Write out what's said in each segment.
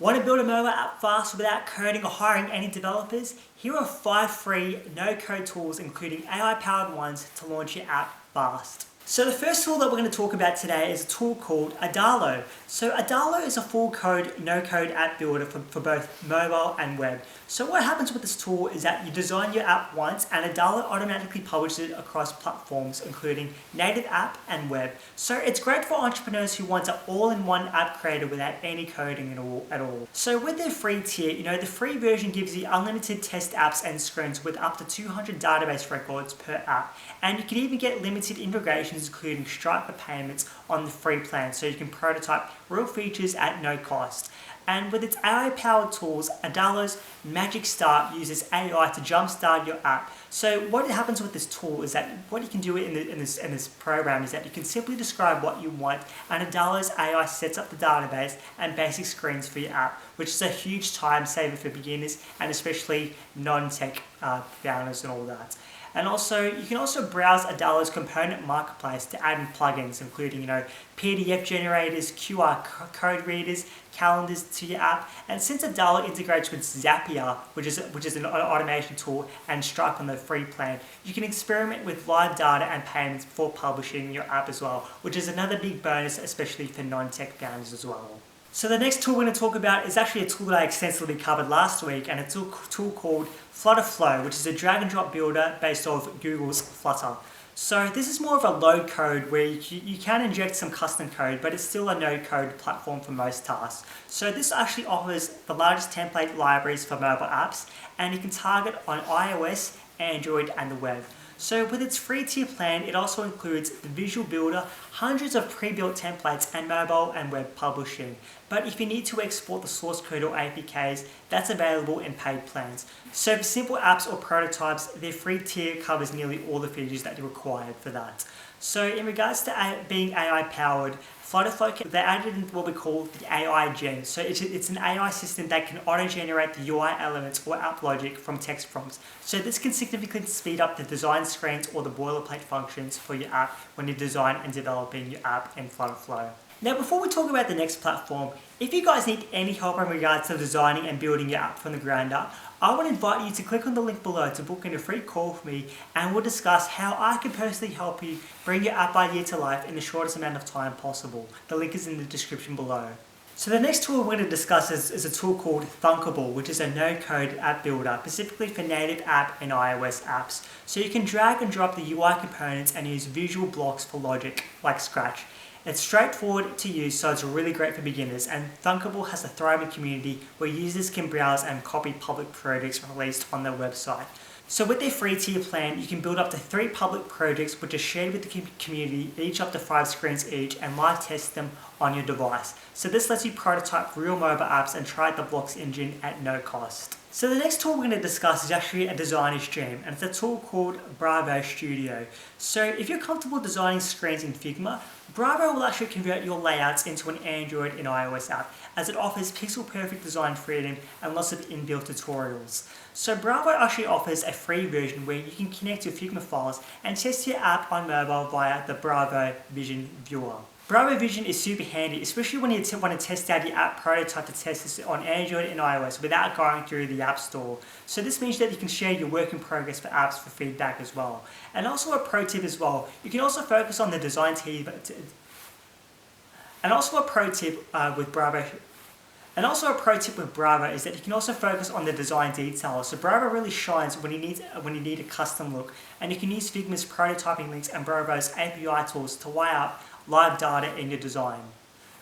Want to build a mobile app fast without coding or hiring any developers? Here are 5 free no-code tools, including AI-powered ones, to launch your app fast. So the first tool that we're going to talk about today is a tool called Adalo. So Adalo is a full code, no-code app builder for both mobile and web. So what happens with this tool is that you design your app once and Adalo automatically publishes it across platforms, including native app and web. So it's great for entrepreneurs who want an all-in-one app creator without any coding at all. So with their free tier, the free version gives you unlimited test apps and screens with up to 200 database records per app. And you can even get limited integrations, including Stripe for payments on the free plan, so you can prototype real features at no cost. And with its AI-powered tools, Adalo's Magic Start uses AI to jumpstart your app. So what happens with this tool is that what you can do in this program is that you can simply describe what you want, and Adalo's AI sets up the database and basic screens for your app, which is a huge time saver for beginners and especially non-tech founders and all that. And also, you can also browse Adalo's component marketplace to add in plugins, including PDF generators, QR code readers, calendars to your app. And since Adalo integrates with Zapier, which is an automation tool, and Stripe on the free plan, you can experiment with live data and payments before publishing your app as well, which is another big bonus, especially for non-tech founders as well. So the next tool we're going to talk about is actually a tool that I extensively covered last week, and it's a tool called Flutterflow, which is a drag and drop builder based off Google's Flutter. So this is more of a low code where you can inject some custom code, but it's still a no code platform for most tasks. So this actually offers the largest template libraries for mobile apps, and you can target on iOS, Android, and the web. So with its free tier plan, it also includes the Visual Builder, hundreds of pre-built templates, and mobile and web publishing. But if you need to export the source code or APKs, that's available in paid plans. So for simple apps or prototypes, their free tier covers nearly all the features that are required for that. So in regards to being AI powered, Flutterflow, they added in what we call the AI Gen. So it's an AI system that can auto-generate the UI elements or app logic from text prompts. So this can significantly speed up the design screens or the boilerplate functions for your app when you're designing and developing your app in Flutterflow. Now, before we talk about the next platform, if you guys need any help in regards to designing and building your app from the ground up, I want to invite you to click on the link below to book in a free call with me, and we'll discuss how I can personally help you bring your app idea to life in the shortest amount of time possible. The link is in the description below. So the next tool we're going to discuss is a tool called Thunkable, which is a no-code app builder, specifically for native app and iOS apps. So you can drag and drop the UI components and use visual blocks for logic, like Scratch. It's straightforward to use, so it's really great for beginners, and Thunkable has a thriving community where users can browse and copy public projects released on their website. So with their free tier plan, you can build up to 3 public projects which are shared with the community, each up to 5 screens each, and live test them on your device. So this lets you prototype real mobile apps and try out the Blocks engine at no cost. So the next tool we're going to discuss is actually a designer's dream, and it's a tool called Bravo Studio. So if you're comfortable designing screens in Figma, Bravo will actually convert your layouts into an Android and iOS app, as it offers pixel-perfect design freedom and lots of inbuilt tutorials. So Bravo actually offers a free version where you can connect your Figma files and test your app on mobile via the Bravo Vision Viewer. Bravo Vision is super handy, especially when you want to test out your app prototype to test this on Android and iOS without going through the App Store. So this means that you can share your work in progress for apps for feedback as well. And also a pro tip as well, you can also focus on the design team. And also a pro tip with Bravo is that you can also focus on the design details. So Bravo really shines when you need a custom look, and you can use Figma's prototyping links and Bravo's API tools to wire up live data in your design.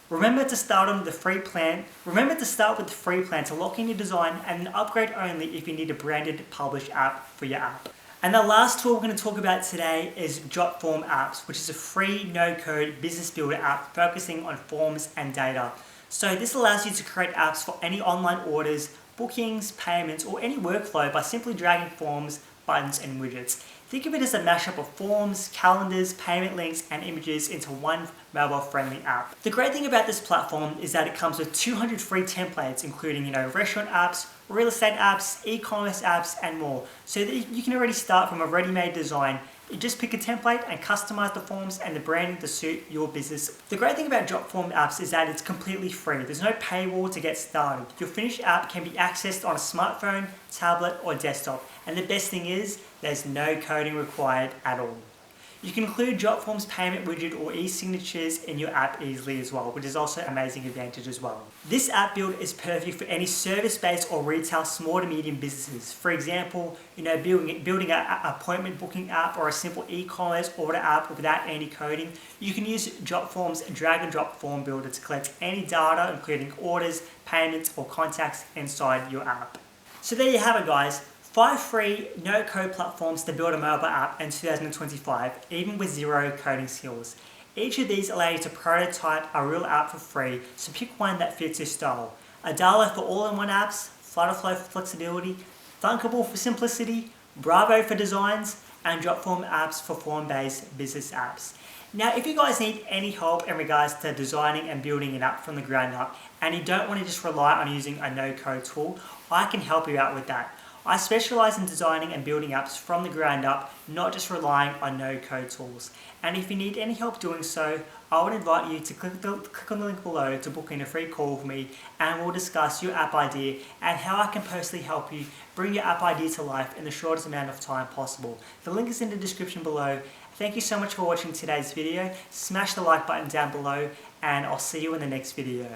Remember to start with the free plan to lock in your design, and then upgrade only if you need a branded published app for your app. And the last tool we're going to talk about today is Jotform Apps, which is a free no-code business builder app focusing on forms and data. So this allows you to create apps for any online orders, bookings, payments, or any workflow by simply dragging forms, buttons, and widgets. Think of it as a mashup of forms, calendars, payment links, and images into one mobile-friendly app. The great thing about this platform is that it comes with 200 free templates, including restaurant apps, real estate apps, e-commerce apps, and more. So that you can already start from a ready-made design You just pick a template and customize the forms and the branding to suit your business. The great thing about Dropform apps is that it's completely free. There's no paywall to get started. Your finished app can be accessed on a smartphone, tablet, or desktop. And the best thing is, there's no coding required at all. You can include Dropform's payment widget or e-signatures in your app easily as well, which is also an amazing advantage as well. This app build is perfect for any service-based or retail small to medium businesses. For example, building an appointment booking app or a simple e-commerce order app without any coding. You can use Dropform's drag and drop form builder to collect any data, including orders, payments, or contacts inside your app. So there you have it, guys. 5 free no-code platforms to build a mobile app in 2025, even with zero coding skills. Each of these allow you to prototype a real app for free, so pick one that fits your style. Adalo for all-in-one apps, Flutterflow for flexibility, Thunkable for simplicity, Bravo for designs, and Dropform apps for form-based business apps. Now, if you guys need any help in regards to designing and building an app from the ground up, and you don't want to just rely on using a no-code tool, I can help you out with that. I specialize in designing and building apps from the ground up, not just relying on no-code tools. And if you need any help doing so, I would invite you to click on the link below to book in a free call with me, and we'll discuss your app idea and how I can personally help you bring your app idea to life in the shortest amount of time possible. The link is in the description below. Thank you so much for watching today's video. Smash the like button down below, and I'll see you in the next video.